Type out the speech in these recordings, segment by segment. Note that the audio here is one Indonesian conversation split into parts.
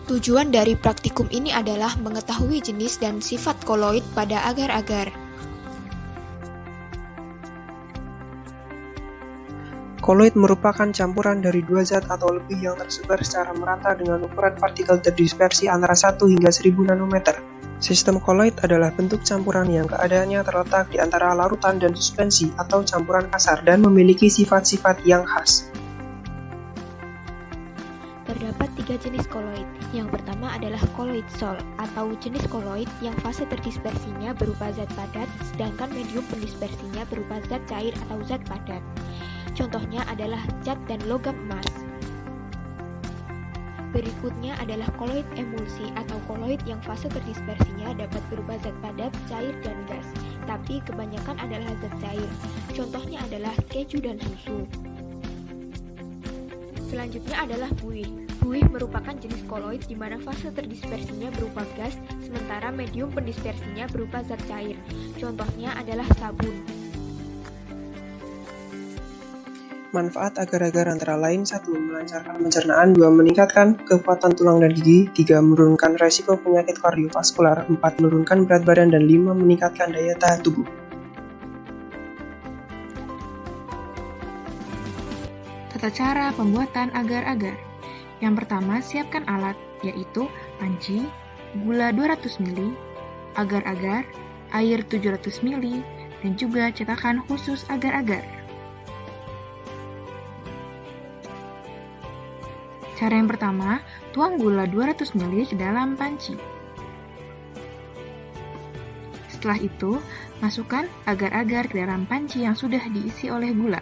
Tujuan dari praktikum ini adalah mengetahui jenis dan sifat koloid pada agar-agar. Koloid merupakan campuran dari dua zat atau lebih yang tersebar secara merata dengan ukuran partikel terdispersi antara 1 hingga 1000 nanometer. Sistem koloid adalah bentuk campuran yang keadaannya terletak di antara larutan dan suspensi atau campuran kasar dan memiliki sifat-sifat yang khas. Terdapat 3 jenis koloid. Yang pertama adalah koloid sol atau jenis koloid yang fase terdispersinya berupa zat padat, sedangkan medium pendispersinya berupa zat cair atau zat padat. Contohnya adalah zat dan logam emas. Berikutnya adalah koloid emulsi atau koloid yang fase terdispersinya dapat berupa zat padat, cair, dan gas, tapi kebanyakan adalah zat cair. Contohnya adalah keju dan susu. Selanjutnya adalah buih. Buih merupakan jenis koloid di mana fase terdispersinya berupa gas, sementara medium pendispersinya berupa zat cair. Contohnya adalah sabun. Manfaat agar-agar antara lain 1. Melancarkan pencernaan, 2. Meningkatkan kekuatan tulang dan gigi, 3. Menurunkan resiko penyakit kardiovaskular, 4. Menurunkan berat badan, dan 5. Meningkatkan daya tahan tubuh. Tata cara pembuatan agar-agar. Yang pertama, siapkan alat, yaitu panci, gula 200 ml, agar-agar, air 700 ml, dan juga cetakan khusus agar-agar. Cara yang pertama, tuang gula 200 ml ke dalam panci. Setelah itu, masukkan agar-agar ke dalam panci yang sudah diisi oleh gula.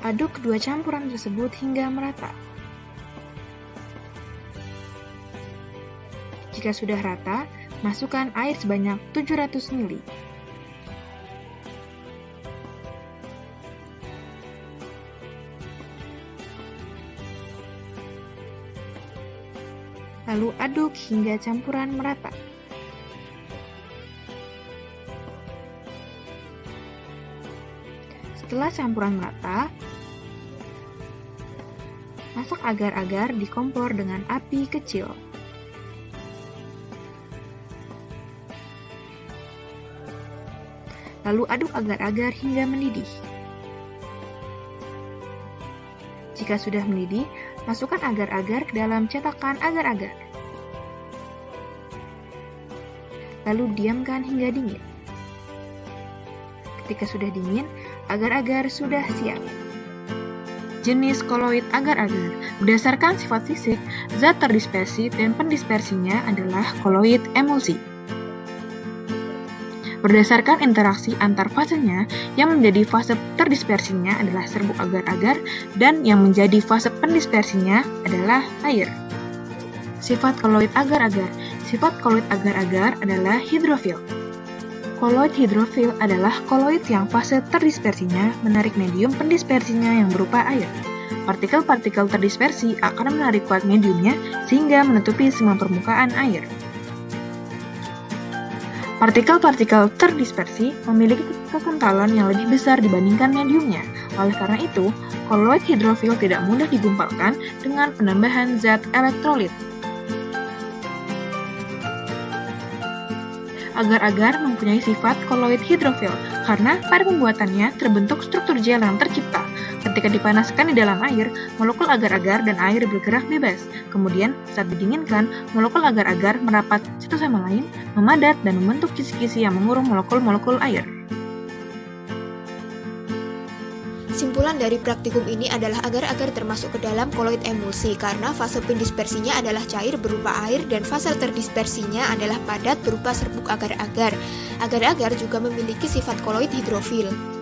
Aduk kedua campuran tersebut hingga merata. Jika sudah rata, masukkan air sebanyak 700 ml. Lalu aduk hingga campuran merata. Setelah campuran merata, masak agar-agar di kompor dengan api kecil. Lalu aduk agar-agar hingga mendidih. Jika sudah mendidih, masukkan agar-agar ke dalam cetakan agar-agar. Lalu diamkan hingga dingin. Ketika sudah dingin, agar-agar sudah siap. Jenis koloid agar-agar. Berdasarkan sifat fisik, zat terdispersi dan pendispersinya adalah koloid emulsi. Berdasarkan interaksi antar fasenya, yang menjadi fase terdispersinya adalah serbuk agar-agar dan yang menjadi fase pendispersinya adalah air. Sifat koloid agar-agar. Sifat koloid agar-agar adalah hidrofil. Koloid hidrofil adalah koloid yang fase terdispersinya menarik medium pendispersinya yang berupa air. Partikel-partikel terdispersi akan menarik kuat mediumnya sehingga menutupi semua permukaan air. Partikel-partikel terdispersi memiliki kekentalan yang lebih besar dibandingkan mediumnya. Oleh karena itu, koloid hidrofil tidak mudah digumpalkan dengan penambahan zat elektrolit. Agar-agar mempunyai sifat koloid hidrofil karena pada pembuatannya terbentuk struktur gel yang tercipta. Ketika dipanaskan di dalam air, molekul agar-agar dan air bergerak bebas. Kemudian, saat didinginkan, molekul agar-agar merapat satu sama lain, memadat, dan membentuk kisi-kisi yang mengurung molekul-molekul air. Simpulan dari praktikum ini adalah agar-agar termasuk ke dalam koloid emulsi karena fase pendispersinya adalah cair berupa air dan fase terdispersinya adalah padat berupa serbuk agar-agar. Agar-agar juga memiliki sifat koloid hidrofil.